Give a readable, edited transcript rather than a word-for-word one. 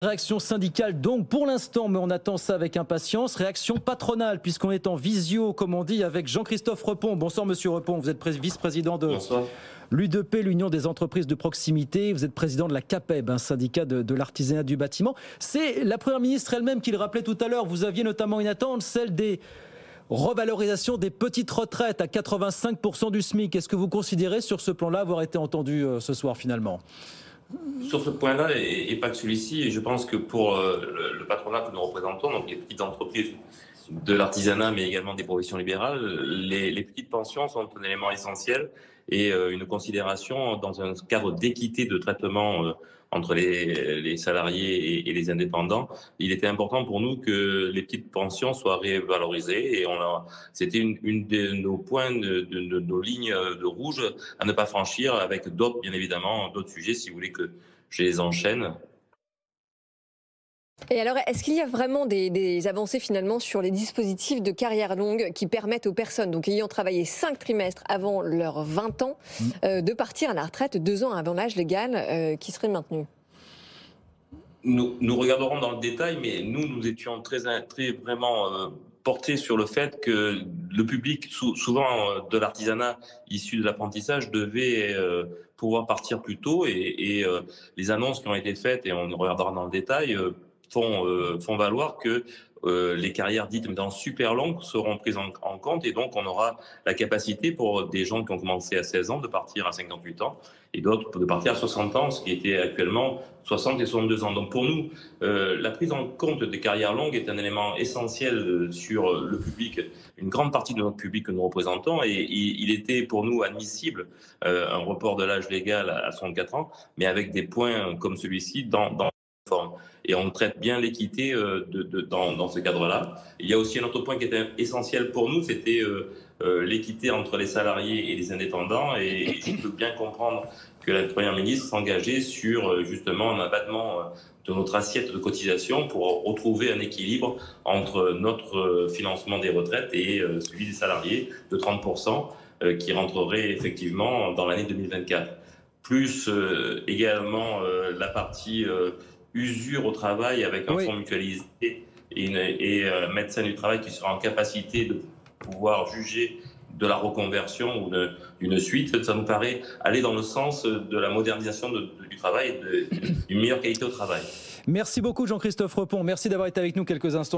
Réaction syndicale donc pour l'instant, mais on attend ça avec impatience. Réaction patronale puisqu'on est en visio, comme on dit, avec Jean-Christophe Repon. Bonsoir Monsieur Repon, vous êtes vice-président de l'U2P, l'Union des entreprises de proximité. Vous êtes président de la CAPEB, un syndicat de l'artisanat du bâtiment. C'est la Première ministre elle-même qui le rappelait tout à l'heure. Vous aviez notamment une attente, celle des revalorisations des petites retraites à 85% du SMIC. Est-ce que vous considérez sur ce plan-là avoir été entendu ce soir finalement ? Sur ce point-là, et pas que celui-ci, et je pense que pour le patronat que nous représentons, donc les petites entreprises de l'artisanat, mais également des professions libérales, les petites pensions sont un élément essentiel et une considération dans un cadre d'équité de traitement entre les salariés et les indépendants. Il était important pour nous que les petites pensions soient révalorisées et c'était une de nos points, de nos lignes de rouge à ne pas franchir, avec d'autres, bien évidemment, d'autres sujets, si vous voulez que je les enchaîne. Et alors, est-ce qu'il y a vraiment des avancées finalement sur les dispositifs de carrière longue qui permettent aux personnes, donc ayant travaillé 5 trimestres avant leurs 20 ans, de partir à la retraite 2 ans avant l'âge légal qui serait maintenu? Nous regarderons dans le détail, mais nous étions très vraiment portés sur le fait que le public, souvent de l'artisanat issu de l'apprentissage, devait pouvoir partir plus tôt et les annonces qui ont été faites, et on regardera dans le détail, font valoir que les carrières dites maintenant super longues seront prises en compte, et donc on aura la capacité pour des gens qui ont commencé à 16 ans de partir à 58 ans et d'autres de partir à 60 ans, ce qui était actuellement 60 et 62 ans. Donc pour nous, la prise en compte des carrières longues est un élément essentiel sur le public, une grande partie de notre public que nous représentons, et il était pour nous admissible un report de l'âge légal à 64 ans, mais avec des points comme celui-ci dans forme. Et on traite bien l'équité dans ce cadre-là. Il y a aussi un autre point qui était essentiel pour nous, c'était l'équité entre les salariés et les indépendants. Et je peux bien comprendre que la Première ministre s'engageait sur justement un abattement de notre assiette de cotisation pour retrouver un équilibre entre notre financement des retraites et celui des salariés de 30%, qui rentrerait effectivement dans l'année 2024. Plus également la partie usure au travail, avec un fonds mutualisé et un médecin du travail qui sera en capacité de pouvoir juger de la reconversion ou d'une suite. Ça nous paraît aller dans le sens de la modernisation du travail et d'une meilleure qualité au travail. Merci beaucoup Jean-Christophe Repon. Merci d'avoir été avec nous quelques instants.